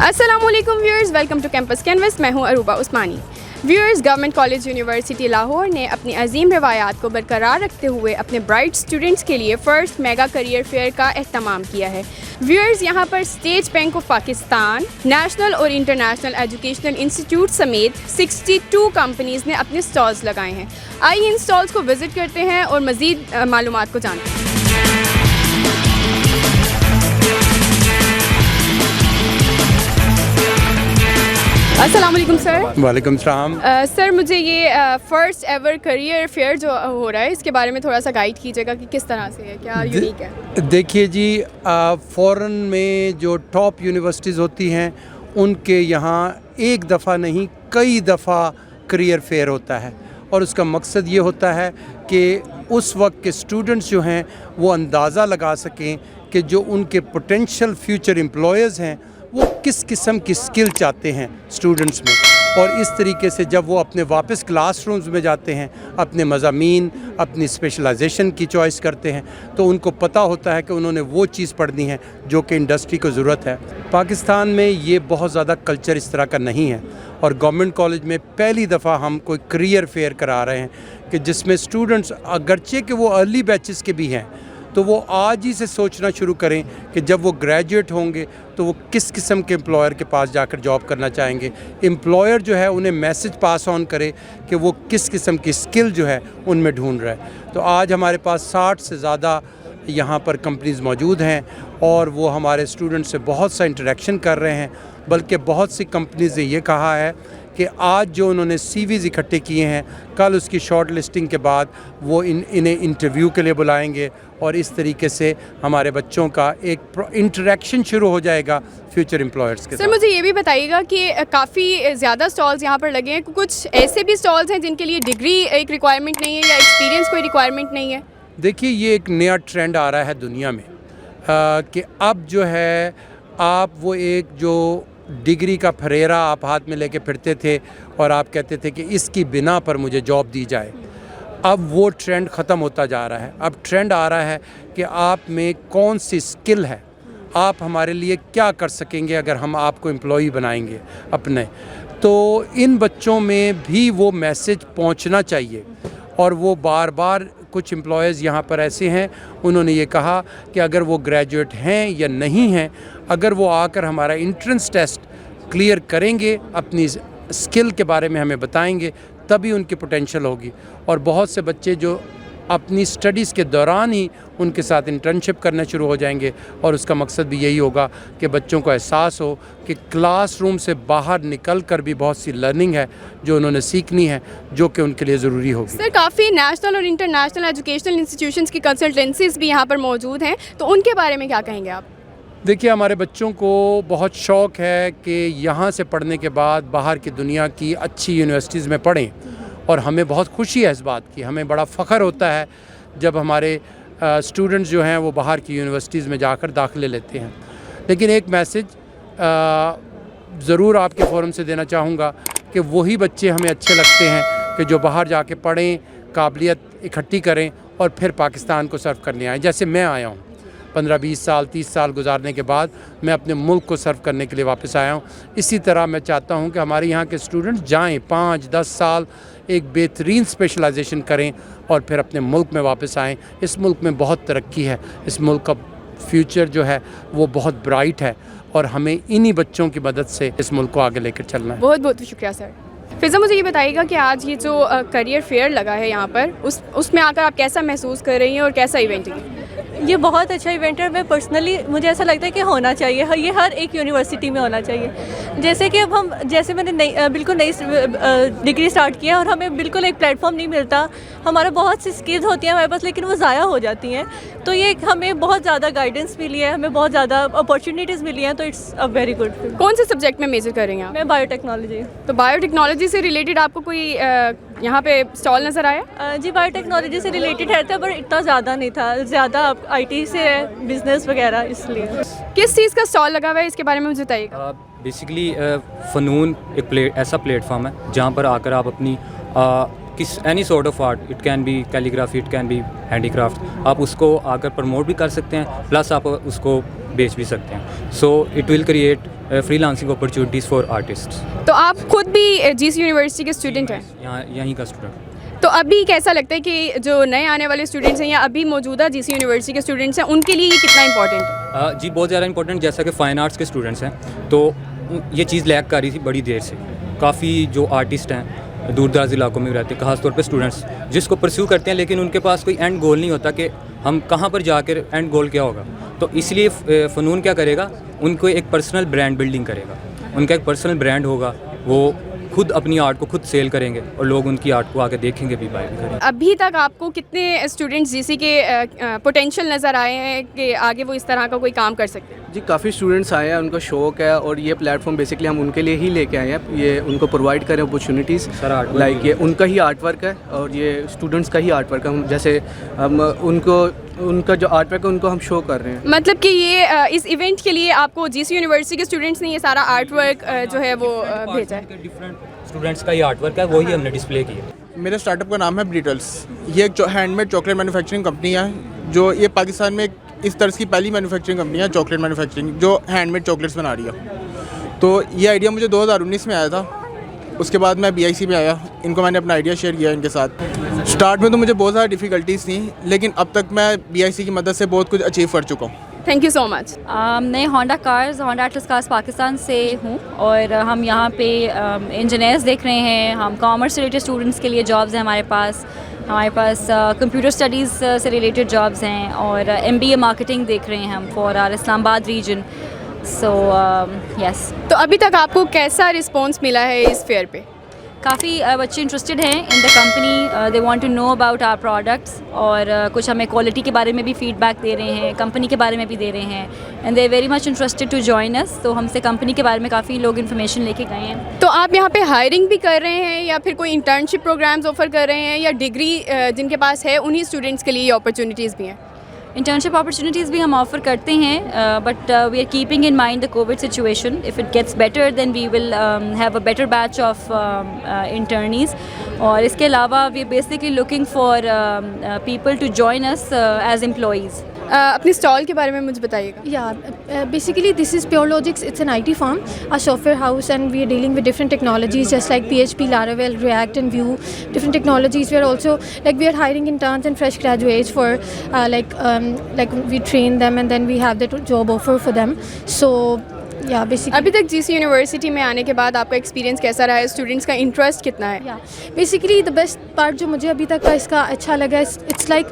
अस्सलामुअलैकुम viewers, welcome to campus canvas. मैं हूं Aruba Usmani. Viewers, government college university Lahore ने अपनी अजीम रवायात को बरकरार रखते हुए अपने ब्राइट स्टूडेंट्स के लिए फ़र्स्ट मेगा करियर फेयर का एहतमाम किया है। व्यूअर्स, यहां पर state Bank of Pakistan, national और इंटरनेशनल एजुकेशनल इंस्टीट्यूट समेत 62 कंपनीज़ ने अपने स्टॉल्स लगाए हैं। आइए इन स्टॉल्स को विज़िट करते हैं और मज़ीद मालूमात को जानते हैं। अस्सलाम वालेकुम सर। वालेकुम सलाम। सर, मुझे ये फ़र्स्ट एवर करियर फेयर जो हो रहा है, इसके बारे में थोड़ा सा गाइड कीजिएगा कि किस तरह से है, क्या यूनिक है। देखिए जी, फ़ॉरेन में जो टॉप यूनिवर्सिटीज़ होती हैं उनके यहाँ एक दफ़ा नहीं कई दफ़ा करियर फेयर होता है, और उसका मकसद ये होता है कि उस वक्त के स्टूडेंट्स जो हैं वो अंदाज़ा लगा सकें कि जो उनके पोटेंशियल फ्यूचर एम्प्लॉयर्स हैं वो किस किस्म की स्किल चाहते हैं स्टूडेंट्स में। और इस तरीके से जब वो अपने वापस क्लासरूम्स में जाते हैं, अपने मज़ामीन, अपनी स्पेशलाइजेशन की चॉइस करते हैं, तो उनको पता होता है कि उन्होंने वो चीज़ पढ़नी है जो कि इंडस्ट्री को ज़रूरत है। पाकिस्तान में ये बहुत ज़्यादा कल्चर इस तरह का नहीं है, और गवर्नमेंट कॉलेज में पहली दफ़ा हम कोई करियर फेयर करा रहे हैं कि जिसमें स्टूडेंट्स, अगरचे कि वो अर्ली बैचेस के भी हैं, तो वो आज ही से सोचना शुरू करें कि जब वो ग्रेजुएट होंगे तो वो किस किस्म के एम्प्लॉयर के पास जाकर जॉब करना चाहेंगे। एम्प्लॉयर जो है उन्हें मैसेज पास ऑन करे कि वो किस किस्म की स्किल जो है उनमें ढूंढ रहा है। तो आज हमारे पास 60 से ज़्यादा यहाँ पर कंपनीज़ मौजूद हैं, और वो हमारे स्टूडेंट से बहुत सा इंटरेक्शन कर रहे हैं। बल्कि बहुत सी कंपनीज़ ने ये कहा है कि आज जो उन्होंने CVs इकट्ठे किए हैं, कल उसकी शॉर्ट लिस्टिंग के बाद वो इन्हें इंटरव्यू के लिए बुलाएंगे, और इस तरीके से हमारे बच्चों का एक इंटरेक्शन शुरू हो जाएगा फ्यूचर एम्प्लॉयर्स के साथ। सर, मुझे ये भी बताइएगा कि काफ़ी ज़्यादा स्टॉल्स यहाँ पर लगे हैं, कुछ ऐसे भी स्टॉल्स हैं जिनके लिए डिग्री एक रिक्वायरमेंट नहीं है या एक्सपीरियंस कोई रिक्वायरमेंट नहीं है। देखिए, ये एक नया ट्रेंड आ रहा है दुनिया में कि अब जो है आप वो एक जो डिग्री का फरेरा आप हाथ में लेके फिरते थे और आप कहते थे कि इसकी बिना पर मुझे जॉब दी जाए, अब वो ट्रेंड ख़त्म होता जा रहा है। अब ट्रेंड आ रहा है कि आप में कौन सी स्किल है, आप हमारे लिए क्या कर सकेंगे अगर हम आपको एम्प्लॉई बनाएंगे अपने। तो इन बच्चों में भी वो मैसेज पहुंचना चाहिए, और वो बार बार कुछ एम्प्लॉयज़ यहाँ पर ऐसे हैं, उन्होंने ये कहा कि अगर वो ग्रेजुएट हैं या नहीं हैं, अगर वो आकर हमारा एंट्रेंस टेस्ट क्लियर करेंगे, अपनी स्किल के बारे में हमें बताएंगे, तभी उनकी पोटेंशियल होगी। और बहुत से बच्चे जो अपनी स्टडीज़ के दौरान ही उनके साथ इंटर्नशिप करना शुरू हो जाएंगे, और उसका मकसद भी यही होगा कि बच्चों को एहसास हो कि क्लासरूम से बाहर निकल कर भी बहुत सी लर्निंग है जो उन्होंने सीखनी है, जो कि उनके लिए ज़रूरी होगी। सर, काफ़ी नेशनल और इंटरनेशनल एजुकेशनल इंस्टीट्यूशंस की कंसल्टेंसीज़ भी यहाँ पर मौजूद हैं, तो उनके बारे में क्या कहेंगे आप? देखिए, हमारे बच्चों को बहुत शौक़ है कि यहाँ से पढ़ने के बाद बाहर की दुनिया की अच्छी यूनिवर्सिटीज़ में पढ़ें, और हमें बहुत खुशी है इस बात की। हमें बड़ा फ़ख्र होता है जब हमारे स्टूडेंट्स जो हैं वो बाहर की यूनिवर्सिटीज़ में जाकर दाखिले लेते हैं। लेकिन एक मैसेज ज़रूर आपके फोरम से देना चाहूँगा कि वही बच्चे हमें अच्छे लगते हैं कि जो बाहर जाके पढ़ें, काबिलियत इकट्ठी करें और फिर पाकिस्तान को सर्व करने आएँ। जैसे मैं आया हूँ, 15-20 साल 30 साल गुजारने के बाद मैं अपने मुल्क को सर्व करने के लिए वापस आया हूँ। इसी तरह मैं चाहता हूँ कि हमारे यहाँ के स्टूडेंट्स जाएँ, 5-10 साल एक बेहतरीन स्पेशलाइजेशन करें और फिर अपने मुल्क में वापस आएँ। इस मुल्क में बहुत तरक्की है, इस मुल्क का फ्यूचर जो है वो बहुत ब्राइट है, और हमें इन्हीं बच्चों की मदद से इस मुल्क को आगे लेकर चलना है। बहुत बहुत शुक्रिया सर। फिज़ा, मुझे ये बताइएगा कि आज ये जो करियर फेयर लगा है यहाँ पर, उसमें आकर आप कैसा महसूस कर रही हैं और कैसा इवेंट है? ये बहुत अच्छा इवेंट है। मैं पर्सनली, मुझे ऐसा लगता है कि होना चाहिए, ये हर एक यूनिवर्सिटी में होना चाहिए। जैसे कि अब मैंने बिल्कुल नई डिग्री स्टार्ट किया, और हमें बिल्कुल एक प्लेटफॉर्म नहीं मिलता। हमारा बहुत सी स्किल्स होती हैं हमारे पास, लेकिन वो ज़ाया हो जाती हैं। तो ये हमें बहुत ज़्यादा गाइडेंस मिली है, हमें बहुत ज़्यादा अपॉर्चुनिटीज़ मिली हैं, तो इट्स अ वेरी गुड। कौन से सब्जेक्ट में मेजर कर रही हैं आप? मैं बायोटेक्नोलॉजी। तो बायोटेक्नोलॉजी से रिलेटेड आपको कोई यहाँ पे स्टॉल नज़र आया? जी, बायोटेक्नोलॉजी से रिलेटेड है था, पर इतना ज़्यादा नहीं था, ज़्यादा IT से है, बिजनेस वगैरह, इसलिए। किस चीज़ का स्टॉल लगा हुआ है, इसके बारे में मुझे बताइएगा। बेसिकली फ़नून एक ऐसा प्लेटफॉर्म है जहाँ पर आकर आप अपनी किस any sort of art, it can be calligraphy, it can be handicraft, आप उसको आकर प्रमोट भी कर सकते हैं, प्लस आप उसको बेच भी सकते हैं। So it will create freelancing opportunities for artists. तो आप खुद भी जीसी यूनिवर्सिटी के स्टूडेंट हैं, यहाँ यहीं का स्टूडेंट। तो अभी कैसा लगता है कि जो नए आने वाले स्टूडेंट्स हैं या अभी मौजूदा जीसी यूनिवर्सिटी के स्टूडेंट्स हैं उनके लिए ये कितना इंपॉर्टेंट है? जी बहुत ज़्यादा इंपॉर्टेंट, जैसा कि फ़ाइन आर्ट्स के स्टूडेंट्स हैं तो ये चीज़ लैक कर रही थी बड़ी देर से। काफ़ी जो आर्टिस्ट हैं दूर दराज इलाकों में रहते हैं, ख़ासतौर पे स्टूडेंट्स जिसको परस्यू करते हैं, लेकिन उनके पास कोई एंड गोल नहीं होता कि हम कहाँ पर जाकर एंड गोल क्या होगा। तो इसलिए फ़नून क्या करेगा, उनको एक पर्सनल ब्रांड बिल्डिंग करेगा। उनका एक पर्सनल ब्रांड होगा, वो खुद अपनी आर्ट को खुद सेल करेंगे और लोग उनकी आर्ट को आके देखेंगे भी, बाय भी करेंगे। अभी तक आपको कितने स्टूडेंट्स जीसी के पोटेंशियल नज़र आए हैं कि आगे वो इस तरह का कोई काम कर सकते हैं? जी काफ़ी स्टूडेंट्स आए हैं, उनका शौक है और ये प्लेटफॉर्म बेसिकली हम उनके लिए ही लेके आए हैं। ये उनको प्रोवाइड करें अपॉर्चुनिटीज़, लाइक ये उनका ही आर्ट वर्क है और ये स्टूडेंट्स का ही आर्ट वर्क है। हम जैसे हम उनका जो आर्ट वर्क है उनको हम शो कर रहे हैं। मतलब कि ये इस इवेंट के लिए आपको जीसी यूनिवर्सिटी के स्टूडेंट्स ने ये सारा आर्ट वर्क जो है वो भेजा है? डिफरेंट स्टूडेंट्स का ये आर्ट वर्क है, वही हमने डिस्प्ले किया। मेरे स्टार्टअप का नाम है ब्रिटल्स। ये एक हैंडमेड चॉकलेट मैन्युफैक्चरिंग कंपनी है, जो ये पाकिस्तान में इस तरह की पहली मैन्युफैक्चरिंग कंपनी है चॉकलेट मैन्युफैक्चरिंग जो हैंडमेड चॉकलेट्स बना रही है। तो ये आइडिया मुझे 2019 में आया था। उसके बाद मैं BIC में आया, इनको मैंने अपना आइडिया शेयर किया इनके साथ। स्टार्ट में तो मुझे बहुत ज़्यादा डिफ़िकल्टीज़ थी, लेकिन अब तक मैं BIC की मदद से बहुत कुछ अचीव कर चुका हूँ। Thank you so much. मैं होंडा एटलस कार्स पाकिस्तान से हूँ और हम यहाँ पे इंजीनियर्स देख रहे हैं। हम कॉमर्स रिलेटेड स्टूडेंट्स के लिए जॉब्स हैं हमारे पास कंप्यूटर स्टडीज़ से रिलेटेड जॉब्स हैं और MBA मार्केटिंग देख रहे हैं हम for our Islamabad region. So yes. तो अभी तक आपको कैसा रिस्पॉन्स मिला है इस फेयर पे? काफ़ी बच्चे इंटरेस्टेड हैं in the company, they want to know about our products और कुछ हमें क्वालिटी के बारे में भी फीडबैक दे रहे हैं, कंपनी के बारे में भी दे रहे हैं and they very much interested to join us. तो हमसे कंपनी के बारे में काफ़ी लोग इन्फॉर्मेशन लेके गए हैं। तो आप यहाँ पे हायरिंग भी कर रहे हैं या फिर कोई इंटर्नशिप प्रोग्राम्स ऑफर कर रहे हैं या डिग्री जिनके पास है उन्हीं स्टूडेंट्स के लिए ये अपॉर्चुनिटीज़ भी हैं? इंटर्नशिप अपॉर्चुनिटीज़ भी हम ऑफ़र करते हैं but we are keeping in mind the Covid situation. If it gets better then we will have a better batch of internees. और इसके अलावा we are basically looking for people to join us as employees. अपनी stall के बारे में मुझे बताइएगा। Yeah, basically this is PureLogix. It's an IT firm, a software house, and we are dealing with different technologies just like PHP, Laravel, React, and Vue. Different technologies. We are also we are hiring interns and fresh graduates for like we train them and then we have the job offer for them. So yeah, basically. अभी तक GC university में आने के बाद आपका experience कैसा रहा है? स्टूडेंट्स का इंटरेस्ट कितना है? बेसिकली द बेस्ट पार्ट जो मुझे अभी तक का इसका अच्छा लगा है, इट्स लाइक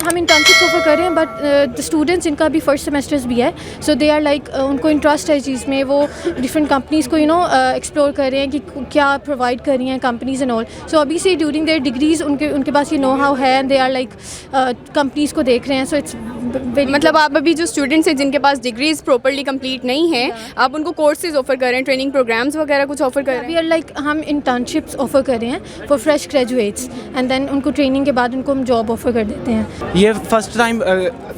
हम इंटर्नशिप ऑफर कर रहे हैं बट द स्टूडेंट्स इनका भी फर्स्ट सेमेस्टर्स भी है, सो दे आर लाइक उनको इंटरेस्ट है इस चीज़ में। वो डिफरेंट कंपनीज़ को एक्सप्लोर कर रहे हैं कि क्या प्रोवाइड कर रही हैं कंपनीज़ एंड ऑल। सो अभी से ड्यूरिंग देयर डिग्रीज़ उनके पास ये नो हाउ है and they are like companies को देख रहे हैं। सो इट्स मतलब आप अभी जो स्टूडेंट्स हैं जिनके पास डिग्रीज प्रॉपर्ली कंप्लीट नहीं है, आप उनको कोर्सेज ऑफर कर रहे हैं, ट्रेनिंग प्रोग्राम्स वगैरह कुछ ऑफर कर रहे हैं? वी आर लाइक हम इंटर्नशिप्स ऑफर कर रहे हैं for fresh graduates and then उनको ट्रेनिंग के बाद उनको हम जॉब ऑफर कर देते हैं। ये फर्स्ट टाइम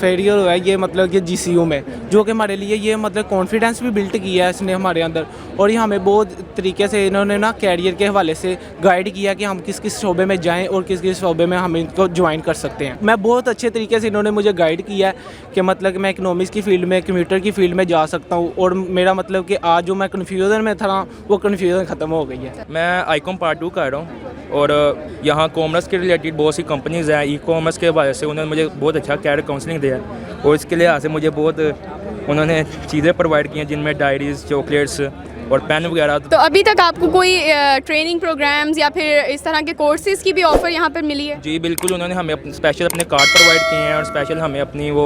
फेरियर हुआ है ये मतलब कि GCU में, जो कि हमारे लिए ये मतलब कॉन्फिडेंस भी बिल्ट किया है इसने हमारे अंदर। और ये हमें बहुत तरीके से इन्होंने ना कैरियर के हवाले से गाइड किया कि हम किस किस शोबे में जाएं और किस किस शोबे में हम इनको ज्वाइन कर सकते हैं। मैं बहुत अच्छे तरीके से इन्होंने मुझे गाइड किया है कि मतलब कि मैं इकोनॉमिक्स की फील्ड में, कंप्यूटर की फील्ड में जा सकता हूँ। और मेरा मतलब कि आज जो मैं कन्फ्यूज़न में था वो कन्फ्यूज़न ख़त्म हो गई है। मैं ICOM पार्ट 2 कर रहा हूँ और यहाँ कॉमर्स के रिलेटेड बहुत सी कंपनीज़ हैं। ई-कॉमर्स के वजह से उन्होंने मुझे बहुत अच्छा कैरियर काउंसलिंग दिया और इसके लिहाज से मुझे बहुत उन्होंने चीज़ें प्रोवाइड की हैं जिनमें डायरीज़, चॉकलेट्स और पेन वगैरह। तो अभी तक आपको कोई ट्रेनिंग प्रोग्राम्स या फिर इस तरह के कोर्सेज की भी ऑफ़र यहाँ पर मिली है? जी बिल्कुल, उन्होंने हमें स्पेशल अपने कार्ड प्रोवाइड किए हैं और स्पेशल हमें अपनी वो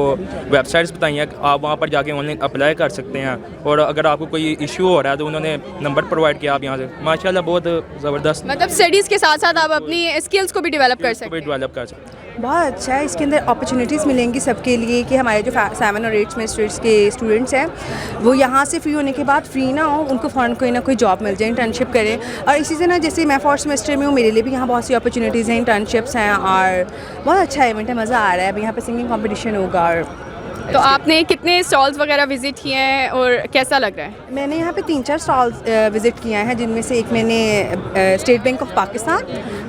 वेबसाइट्स बताई हैं कि आप वहाँ पर जाके ऑनलाइन अप्लाई कर सकते हैं। और अगर आपको कोई इशू हो रहा है तो उन्होंने नंबर प्रोवाइड किया, आप यहाँ से माशाल्लाह बहुत ज़बरदस्त। मतलब स्टडीज़ के साथ साथ आप अपनी स्किल्स को भी डेवलप कर सकते हैं। बहुत अच्छा है, इसके अंदर अपॉर्चुनिटीज़ मिलेंगी सबके लिए कि हमारे जो 7 और 8 सेमेस्टर्स के स्टूडेंट्स हैं वो यहाँ से फ्री होने के बाद फ्री ना हो, उनको फ़ौरन कोई ना कोई जॉब मिल जाए, इंटर्नशिप करें। और इसी से ना जैसे मैं 4th सेमेस्टर में हूँ, मेरे लिए भी यहाँ बहुत सी अपॉर्चुनिटीज़ हैं, इंटर्नशिप्स हैं और बहुत अच्छा इवेंट है, मज़ा आ रहा है। अभी यहाँ पर सिंगिंग कॉम्पिटिशन होगा। और तो आपने कितने स्टॉल्स वगैरह विज़िट किए हैं और कैसा लग रहा है? मैंने यहाँ पे 3-4 स्टॉल्स विज़िट किए हैं, जिनमें से एक मैंने state Bank of Pakistan,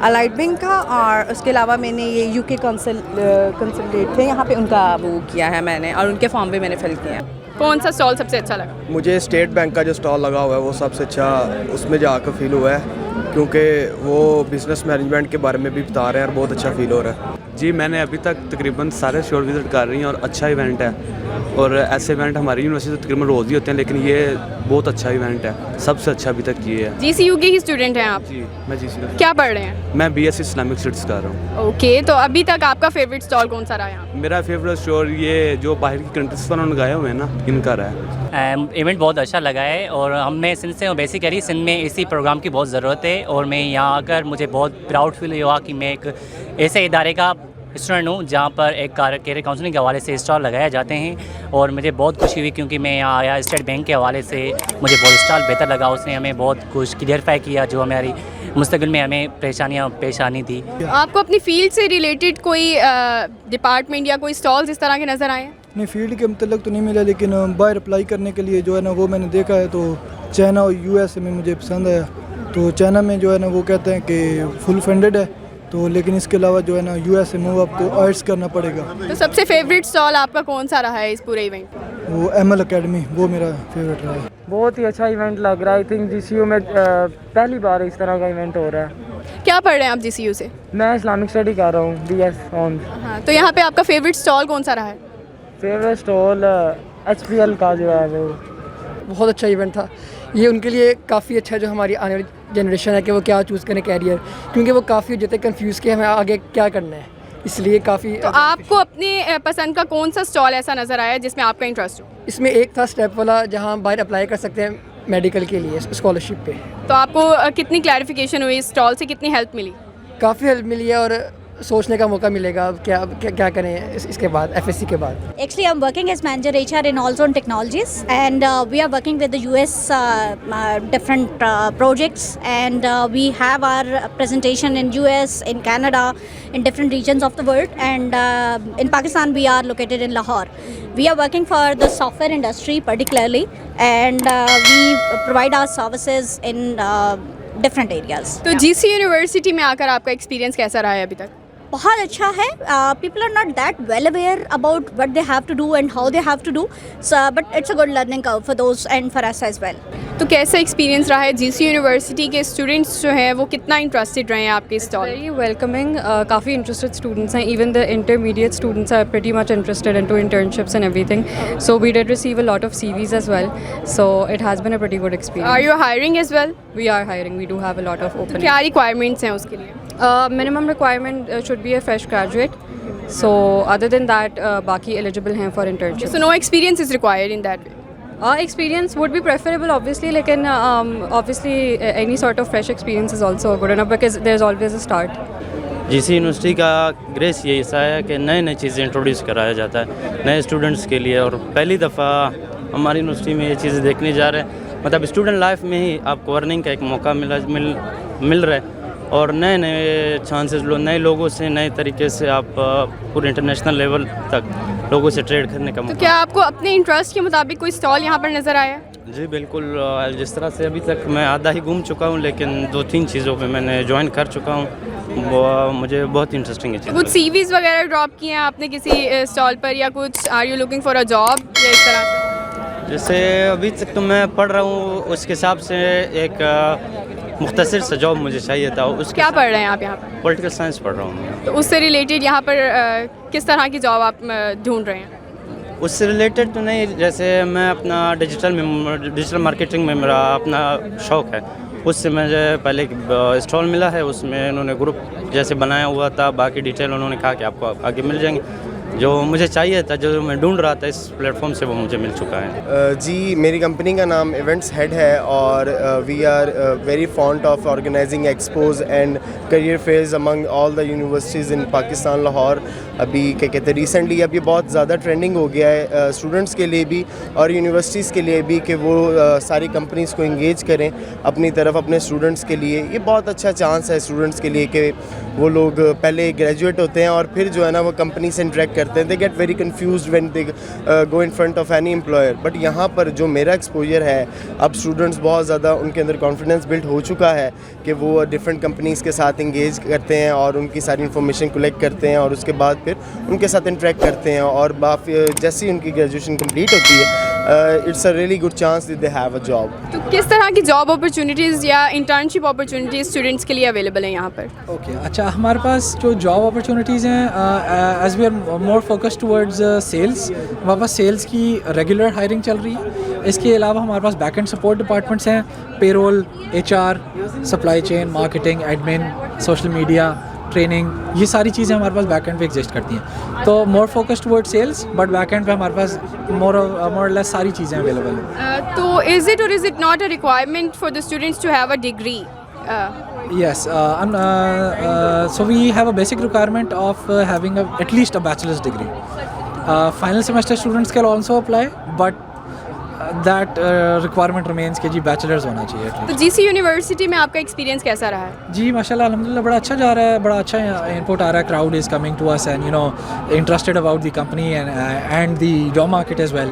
allied bank का, और उसके अलावा मैंने ये UK कंसल्टेट थे यहाँ पे, उनका वो किया है मैंने और उनके फॉर्म भी मैंने फिल किए हैं। कौन सा स्टॉल सबसे अच्छा लगा? मुझे स्टेट बैंक का जो स्टॉल लगा हुआ है वो सबसे अच्छा उसमें जाकर फील हुआ है, क्योंकि वो बिज़नेस मैनेजमेंट के बारे में भी बता रहे हैं और बहुत अच्छा फील हो रहा है। जी मैंने अभी तक तकरीबन सारे स्टोर विज़िट कर रही हैं और अच्छा इवेंट है, और ऐसे इवेंट हमारी यूनिवर्सिटी से तकरीबन रोज़ ही होते हैं, लेकिन ये बहुत अच्छा इवेंट है, सबसे अच्छा अभी तक ये है। GCU के ही स्टूडेंट हैं आप? जी मैं GCU क्या पढ़ रहे हैं? मैं BSc इस्लामिक स्टडीज़ कर रहा हूँ। ओके, तो अभी तक आपका फेवरेट स्टॉल कौन सा रहा यहाँ? मेरा फेवरेट स्टोर ये जो बाहर की कंट्रीज पर उन्होंने लगाए हुए हैं ना, इनका रहा है। इवेंट बहुत अच्छा लगा है, और हमने सिंध से बेसिकली सिंध में इसी प्रोग्राम की बहुत ज़रूरत है, और मैं यहाँ आकर मुझे बहुत प्राउड फील हुआ कि मैं एक ऐसे इदारे का स्टूडेंट हूँ जहाँ पर एक कैरियर काउंसलिंग के हवाले से स्टॉल लगाए जाते हैं, और मुझे बहुत खुशी हुई क्योंकि मैं यहाँ आया स्टेट बैंक के हवाले से, मुझे बहुत स्टॉल बेहतर लगा, उसने हमें बहुत कुछ क्लियरफाई किया जो हमारी मुस्तकिल में हमें परेशानियाँ पेश आनी थी। आपको अपनी फील्ड से रिलेटेड कोई डिपार्टमेंट या कोई स्टॉल्स इस तरह के नज़र आए? नहीं, फील्ड के मतलब तो नहीं मिला, लेकिन बाहर अप्लाई करने के लिए जो है ना वो मैंने देखा है, तो चाइना और USA में मुझे पसंद आया। तो चाइना में जो है ना वो कहते हैं कि फुल फंडेड है, तो लेकिन इसके अलावा जो है ना USA में वो आपको आर्ट्स करना पड़ेगा। तो सबसे फेवरेट स्टॉल आपका कौन सा रहा है इस पूरे इवेंट? वो ML अकेडमी, वो मेरा फेवरेट रहा है। बहुत ही अच्छा इवेंट लग रहा है। आई थिंक GCU में पहली बार इस तरह का इवेंट हो रहा है। क्या पढ़ रहे हैं आप GCU से? मैं इस्लामिक स्टडी कर रहा हूँ, BS ऑन। हाँ, तो यहाँ पे आपका फेवरेट स्टॉल कौन सा रहा है? फेवरेट स्टॉल HPL का जो है वो बहुत अच्छा इवेंट था। ये उनके लिए काफ़ी अच्छा, जो हमारी आने वाली जनरेशन है कि वो क्या चूज़ करें कैरियर, क्योंकि वो काफ़ी हो जाते हैं कन्फ्यूज़ कि हमें आगे क्या करना है, इसलिए काफ़ी। तो आपको अपने पसंद का कौन सा स्टॉल ऐसा नज़र आया जिसमें आपका इंटरेस्ट हो? इसमें एक था स्टेप वाला, जहाँ बाहर अप्लाई कर सकते हैं मेडिकल के लिए स्कॉलरशिप पे। तो आपको कितनी क्लैरिफिकेशन हुई इस स्टॉल से, कितनी हेल्प मिली? काफ़ी हेल्प मिली है, और सोचने का मौका मिलेगा अब क्या करें इसके बाद, FSC के बाद। Actually, I'm working as manager HR in Allzone Technologies, and we are working with the US different projects, and we have our presentation in US, in Canada, in different regions of the world, and in Pakistan we are located in Lahore. We are working for the software industry particularly, and we provide our services in different areas. तो GC university में आकर आपका experience कैसा रहा है अभी तक? बहुत अच्छा है। People are not that well aware about what they have to do and how they have to do, so but it's a good learning curve for those and for us as well. तो कैसा experience रहा है? GC university के students जो हैं वो कितना interested रहे हैं आपके स्टॉल? वेरी वेलकमिंग, काफ़ी इंटरेस्टेड स्टूडेंट्स हैं, even the intermediate students are pretty much interested into internships and everything, so we did receive a lot of CVs as well, so it has been a pretty good experience. Are you hiring as well? We are hiring, we do have a lot of openings. क्या requirements हैं उसके लिए? Minimum requirement should be a fresh graduate, so other than that बाकी eligible हैं for internships. So no experience is required in that way? Experience would be preferable obviously, लेकिन obviously any sort of fresh experience is also good enough because there's always a start. GC university का grace ये ऐसा है कि नए नई चीज़ें introduce कराया जाता है नए स्टूडेंट्स के लिए, और पहली दफ़ा हमारी यूनिवर्सिटी में ये चीज़ें देखने जा रहे हैं, मतलब स्टूडेंट लाइफ में ही आपको अर्निंग का एक मौका मिल रहा है, और नए नए चांसेस नए लोगों से नए तरीके से आप पूरे इंटरनेशनल लेवल तक लोगों से ट्रेड करने का तो मौका। क्या आपको अपने इंटरेस्ट के मुताबिक कोई स्टॉल यहाँ पर नज़र आया? जी बिल्कुल, जिस तरह से अभी तक मैं आधा ही घूम चुका हूँ, लेकिन 2-3 चीज़ों पे मैंने ज्वाइन कर चुका हूँ, वो मुझे बहुत इंटरेस्टिंग है। कुछ CVs वगैरह ड्रॉप किए हैं आपने किसी स्टॉल पर, या कुछ are you looking for a job या इस तरह से? जैसे अभी तक तो मैं पढ़ रहा हूँ, उसके हिसाब से एक मुख्तसर सा जॉब मुझे चाहिए था। उसके क्या पढ़ रहे हैं आप यहाँ पर? पॉलिटिकल साइंस पढ़ रहा हूँ। तो उससे रिलेटेड यहाँ पर किस तरह की जॉब आप ढूंढ रहे हैं? उससे रिलेटेड तो नहीं, जैसे मैं अपना डिजिटल मार्केटिंग में मेरा अपना शौक़ है, उससे मुझे पहले एक स्टॉल मिला है, उसमें उन्होंने ग्रुप जैसे बनाया हुआ था, बाकी डिटेल उन्होंने कहा कि आपको आगे मिल जाएंगे, जो मुझे चाहिए था, जो मैं ढूंढ रहा था इस प्लेटफॉर्म से, वो मुझे मिल चुका है। जी, मेरी कंपनी का नाम इवेंट्स हेड है, और we are very fond of organising expos and career fairs among all the universities in Pakistan Lahore. अभी क्या कहते हैं, रिसेंटली अब ये बहुत ज़्यादा ट्रेंडिंग हो गया है स्टूडेंट्स के लिए भी और यूनिवर्सिटीज़ के लिए भी, कि वो सारी कंपनीज़ को इंगेज करें अपनी तरफ अपने स्टूडेंट्स के लिए। ये बहुत अच्छा चांस है स्टूडेंट्स के लिए कि वो लोग पहले ग्रेजुएट होते हैं और फिर जो है ना वो कंपनी से इंटरेक्ट करते हैं। They get very confused when they go in front of any employer. But यहाँ पर जो मेरा एक्सपोजर है, अब स्टूडेंट्स बहुत ज़्यादा उनके अंदर कॉन्फिडेंस बिल्ड हो चुका है कि वो डिफरेंट कंपनीज़ के साथ इंगेज करते हैं और उनकी सारी इन्फॉर्मेशन कलेक्ट करते हैं और उसके बाद फिर उनके साथ इंटरेक्ट करते हैं, और जैसे ही उनकी ग्रेजुएशन कंप्लीट होती है it's a really good chance that they have a job. तो किस तरह की जॉब अपॉर्चुनिटीज़ या इंटर्नशिप अपॉर्चुनिटीज़ स्टूडेंट्स के लिए अवेलेबल हैं यहाँ पर? ओके अच्छा, हमारे पास जो जॉब अपॉर्चुनिटीज़ हैं as we are more focus towards sales, हमारे पास सेल्स की रेगुलर हायरिंग चल रही है। इसके अलावा हमारे पास बैक एंड सपोर्ट डिपार्टमेंट्स हैं, payroll, HR, supply chain, marketing, admin, social media, training, ये सारी चीज़ें हमारे पास बैक एंड पे एग्जिस्ट करती हैं। तो more focus toward sales, but back end पे हमारे पास मोर लेस सारी चीज़ें अवेलेबल हैं। तो इज़ इट और is it not a requirement for the students to have a degree? Yes, so we have a basic requirement of having at least a bachelor's degree. Final semester students can also apply, but that requirement remains कि जी bachelor's होना चाहिए at least. तो GC university में आपका experience कैसा रहा है? जी माशाल्लाह अल्हम्दुलिल्लाह बड़ा अच्छा जा रहा है, बड़ा अच्छा इनपुट आ रहा है, crowd is coming to us and interested about the company and the job market as well.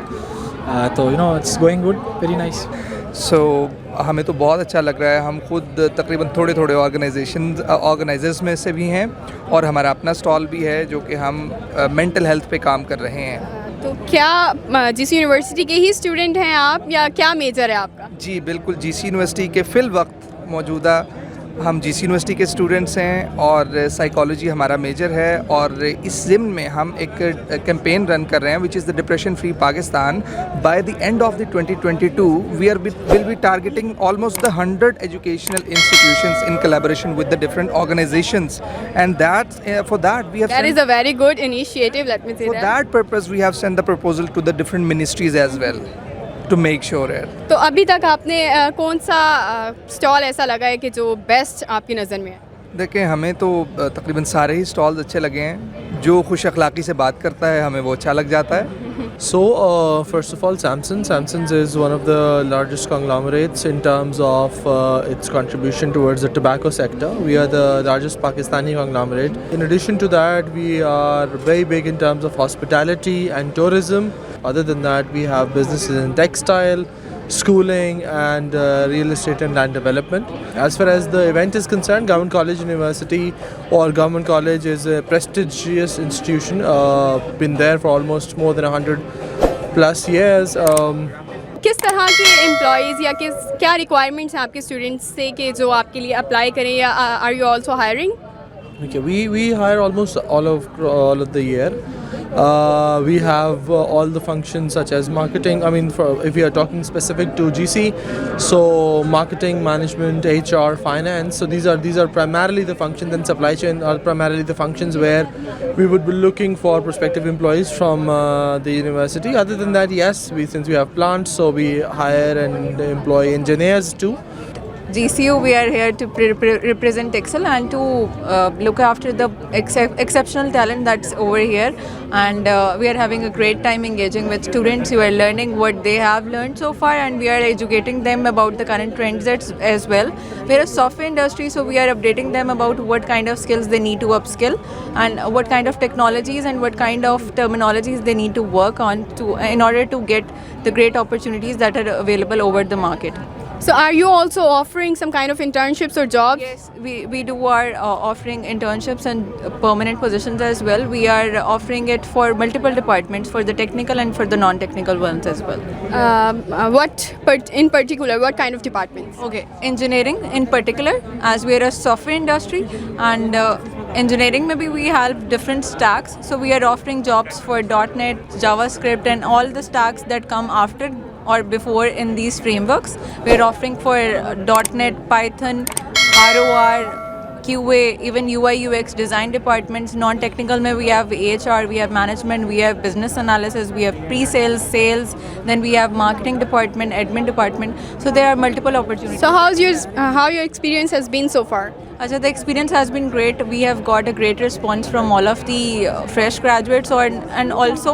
तो it's going good, very nice. सो हमें तो बहुत अच्छा लग रहा है। हम खुद तकरीबन थोड़े थोड़े ऑर्गेनाइजर्स में से भी हैं और हमारा अपना स्टॉल भी है जो कि हम मेंटल हेल्थ पे काम कर रहे हैं। तो क्या GC यूनिवर्सिटी के ही स्टूडेंट हैं आप या क्या मेजर है आपका? जी बिल्कुल, GC यूनिवर्सिटी के फ़िल वक्त मौजूदा हम GC यूनिवर्सिटी के स्टूडेंट्स हैं और साइकोलॉजी हमारा मेजर है। और इस ज़िम्न में हम एक कैंपेन रन कर रहे हैं which is the depression free Pakistan. By the end of the 2022 will be targeting almost the 100 educational institutions in collaboration with the different organisations and for that we have That is a very good initiative, let me say for that purpose we have sent the proposal to the different ministries as well to make sure it. तो अभी तक आपने कौन सा stall ऐसा लगा है कि जो बेस्ट आपकी नज़र में है? देखें, हमें तो तकरीबन सारे ही स्टॉल्स अच्छे लगे हैं। जो खुश अखलाक़ी से बात करता है हमें वो अच्छा लग जाता है। So first of all, Samson's is one of the largest conglomerates in terms of its contribution towards the tobacco sector. We are the largest Pakistani conglomerate. In addition to that, we are very big in terms of hospitality and tourism. Other than that, we have businesses in textile, schooling and real estate and land development. As far as the event is concerned, Government College University or Government College is a prestigious institution, been there for almost more than 100 plus years. किस तरह के employees या क्या requirements हैं आपके students से कि जो आपके लिए अप्लाई करें या are you also hiring? Okay, we hire almost all of the year. We have all the functions such as marketing. I mean, if we are talking specific to GC, so marketing, management, HR, finance. So these are primarily the functions, and supply chain are primarily the functions where we would be looking for prospective employees from the university. Other than that, yes, since we have plants, so we hire and employ engineers too. GCU, we are here to represent Excel and to look after the exceptional talent that's over here, and we are having a great time engaging with students who are learning what they have learned so far, and we are educating them about the current trends as well. We are a software industry, so we are updating them about what kind of skills they need to upskill and what kind of technologies and what kind of terminologies they need to work on in order to get the great opportunities that are available over the market. So are you also offering some kind of internships or jobs? Yes, we do are offering internships and permanent positions as well. We are offering it for multiple departments, for the technical and for the non-technical ones as well. In particular, what kind of departments? Okay, engineering in particular, as we are a software industry, and engineering maybe we help different stacks. So we are offering jobs for .NET, JavaScript and all the stacks that come after or before in these frameworks. We are offering for .NET, Python, ROR, QA, even UI UX design departments. Non-technical mein we have HR, we have management, we have business analysis, we have pre-sales, sales, then we have marketing department, admin department. So there are multiple opportunities. So how your experience has been so far? Achha, the experience has been great. We have got a great response from all of the fresh graduates and also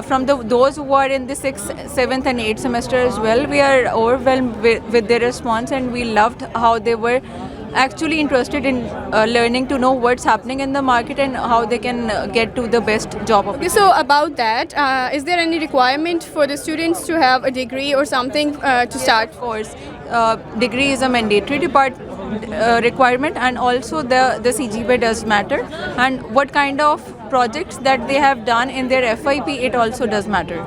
from those who are in the 6th, 7th and 8th semester as well. We are overwhelmed with their response, and we loved how they were actually interested in learning to know what's happening in the market and how they can get to the best job opportunity. Okay, so about that, is there any requirement for the students to have a degree or something to start? Of course, degree is a mandatory requirement, and also the CGPA does matter, and what kind of projects that they have done in their FYP, it also does matter.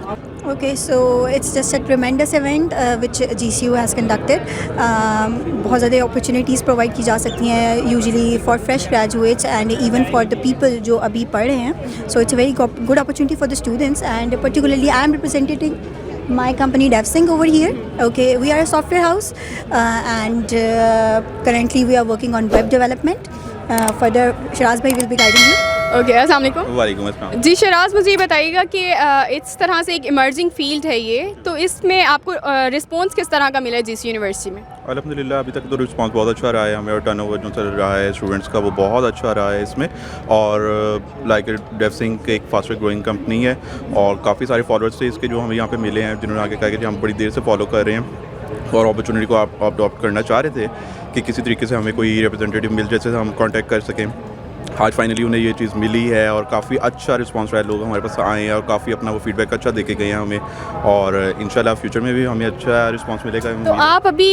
Okay, so it's just a tremendous event which GCU has conducted. बहुत ज़्यादा opportunities provide की जा सकती हैं usually for fresh graduates and even for the people जो अभी पढ़ रहे हैं. So it's a very good opportunity for the students, and particularly I am representing my company DevSync over here. Okay, we are a software house and currently we are working on web development. Further Shiraz bhai will be guiding you. Okay, अस्सलाम वालेकुम। वालेकुम अस्सलाम। जी शराज, मुझे ये बताइएगा कि इस तरह से एक इमर्जिंग फील्ड है ये, तो इसमें आपको रिस्पांस किस तरह का मिला है जीसी यूनिवर्सिटी में? अल्हम्दुलिल्लाह अभी तक तो रिस्पांस बहुत अच्छा रहा है, हमें और टर्नओवर जो चल रहा है स्टूडेंट्स का वो बहुत अच्छा रहा है इसमें। और लाइक DevSync एक फास्टर ग्रोइंग कंपनी है और काफ़ी सारे फॉलोअर्स थे इसके जो हमें यहाँ पे मिले हैं, जिन्होंने आगे कहा कि हम बड़ी देर से फॉलो कर रहे हैं और अपॉर्चुनिटी को आप अडॉप्ट करना चाह रहे थे कि किसी तरीके से हमें कोई रिप्रेजेंटेटिव मिल जैसे हम कॉन्टैक्ट कर सकें। आज फाइनली उन्हें ये चीज़ मिली है और काफ़ी अच्छा रिस्पांस रहा है, लोग हमारे पास आए हैं और काफ़ी अपना वो फीडबैक अच्छा दे के गए हैं हमें, और इंशाल्लाह फ्यूचर में भी हमें अच्छा रिस्पांस मिलेगा। तो आप अभी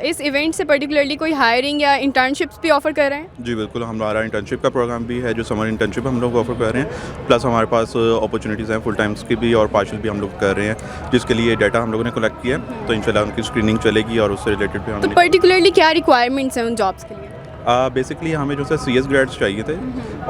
इस इवेंट से पर्टिकुलरली कोई हायरिंग या इंटर्नशिप्स भी ऑफ़र कर रहे हैं? जी बिल्कुल, हमारा इंटर्नशिप का प्रोग्राम भी है जो समर इंटर्नशिप हम लोग ऑफ़र कर रहे हैं, प्लस हमारे पास अपॉर्चुनिटीज़ हैं फुल टाइम्स की भी और पार्शियल भी हम लोग कर रहे हैं, जिसके लिए डाटा हम लोगों ने कलेक्ट किया है, तो इंशाल्लाह उनकी स्क्रीनिंग चलेगी और उससे रिलेटेड भी हम। तो पर्टिकुलरली क्या रिक्वायरमेंट्स हैं उन जॉब्स के लिए? बेसिकली हमें जो है CS ग्रेड्स चाहिए थे,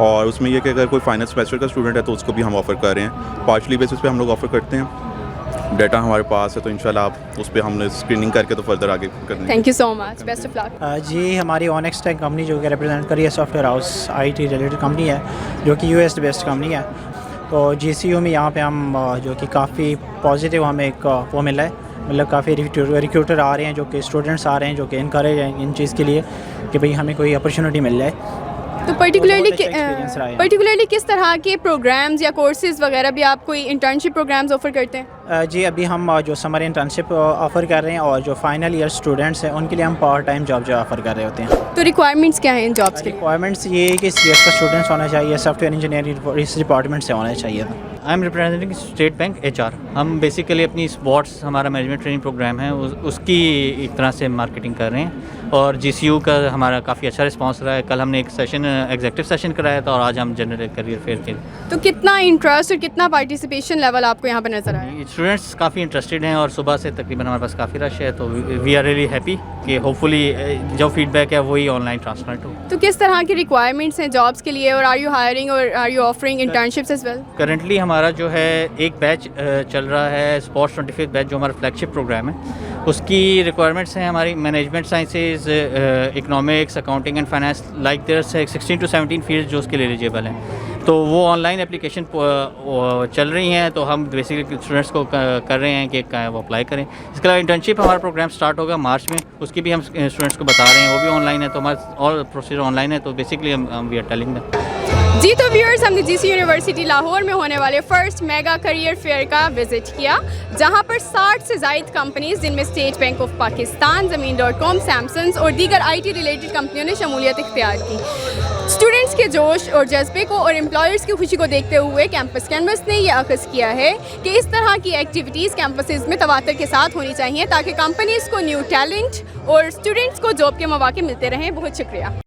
और उसमें यह कि अगर कोई फाइनल सेमेस्टर का स्टूडेंट है तो उसको भी हम ऑफ़र कर रहे हैं, पार्शली बेसिस पे हम लोग ऑफ़र करते हैं। डाटा हमारे पास है तो इंशाल्लाह आप उस पर हमने स्क्रीनिंग करके तो फर्दर आगे करने। Thank you so much, best of luck. जी, हमारी ऑनेक्स टेक कंपनी जो कि रिप्रेजेंट करी है software house IT related company है जो कि US बेस्ड कंपनी है, तो GCU में यहाँ पे हम जो कि काफ़ी पॉजिटिव हमें एक वो मिला है, मतलब काफ़ी रिक्रूटर आ रहे हैं जो कि स्टूडेंट्स आ रहे हैं जो कि इनकरेज हैं इन चीज़ के लिए कि भाई हमें कोई अपॉर्चुनिटी मिल जाए। तो पर्टिकुलरली किस तरह के प्रोग्राम्स या कोर्सेज़ वगैरह भी आप कोई इंटर्नशिप प्रोग्राम्स ऑफ़र करते हैं? जी, अभी हम जो समर इंटर्नशिप ऑफ़र कर रहे हैं और जो फाइनल ईयर स्टूडेंट्स हैं उनके लिए हम पार्ट टाइम जॉब जो ऑफ़र कर रहे होते हैं। तो रिक्वायरमेंट्स क्या हैं इन जॉब्स की? रिक्वायरमेंट्स ये है कि CS का स्टूडेंट्स होना चाहिए, सॉफ्टवेयर इंजीनियरिंग इस डिपार्टमेंट से होना चाहिए। I am representing state bank HR। हम बेसिकली अपनी स्पोर्ट्स हमारा मैनेजमेंट ट्रेनिंग प्रोग्राम है उसकी एक तरह से मार्केटिंग कर रहे हैं, और GCU का हमारा काफ़ी अच्छा रिस्पांस रहा है। कल हमने एक सेशन एग्जेक्टिव सेशन कराया था और आज हम जनरल करियर फेयर के। तो कितना इंटरेस्ट और कितना पार्टिसिपेशन लेवल आपको यहाँ पर नज़र आया? स्टूडेंट्स काफ़ी इंटरेस्टेड हैं और सुबह से तकरीबन हमारे पास काफ़ी रश है, तो वी आर रियली हैप्पी कि होपफुली जो फीडबैक है वही ऑनलाइन ट्रांसफर हो। तो किस तरह की रिक्वायरमेंट्स हैं जॉब्स के लिए, और आर यू हायरिंग और are you offering internships as well? Currently हमारा जो है एक बैच चल रहा है स्पोर्ट्स 25 बैच जो हमारा फ्लैगशिप प्रोग्राम है, उसकी रिक्वायरमेंट्स हैं हमारी management sciences, economics, accounting and finance, like there 16 to 17 field जो उसके लिए एलिजिबल हैं। तो वो ऑनलाइन एप्लीकेशन चल रही हैं, तो हम बेसिकली स्टूडेंट्स को कर रहे हैं कि वो अप्लाई करें। इसके अलावा इंटर्नशिप हमारा प्रोग्राम स्टार्ट होगा मार्च में, उसकी भी हम स्टूडेंट्स को बता रहे हैं, वो भी ऑनलाइन है, तो हमारा ऑल प्रोसीजर ऑनलाइन है, तो बेसिकली हम वी आर टेलिंग दैम। जी, तो व्यूअर्स, हमने GCU यूनिवर्सिटी लाहौर में होने वाले फर्स्ट मेगा करियर फेयर का विजिट किया, जहां पर 60 से ज़ायद कंपनीज जिनमें स्टेट बैंक ऑफ पाकिस्तान, ज़मीन.com, सैमसंग और दीगर IT रिलेटेड कंपनियों ने शमूलियत इख्तियार की। स्टूडेंट्स के जोश और जज्बे को और एम्प्लॉयर्स की खुशी को देखते हुए कैंपस कैनवस ने यह अख़ज़ किया है कि इस तरह की एक्टिविटीज़ कैंपसेस में तवातर के साथ होनी चाहिए ताकि कंपनीज़ को न्यू टैलेंट और स्टूडेंट्स को जॉब के मौके मिलते रहें। बहुत शुक्रिया।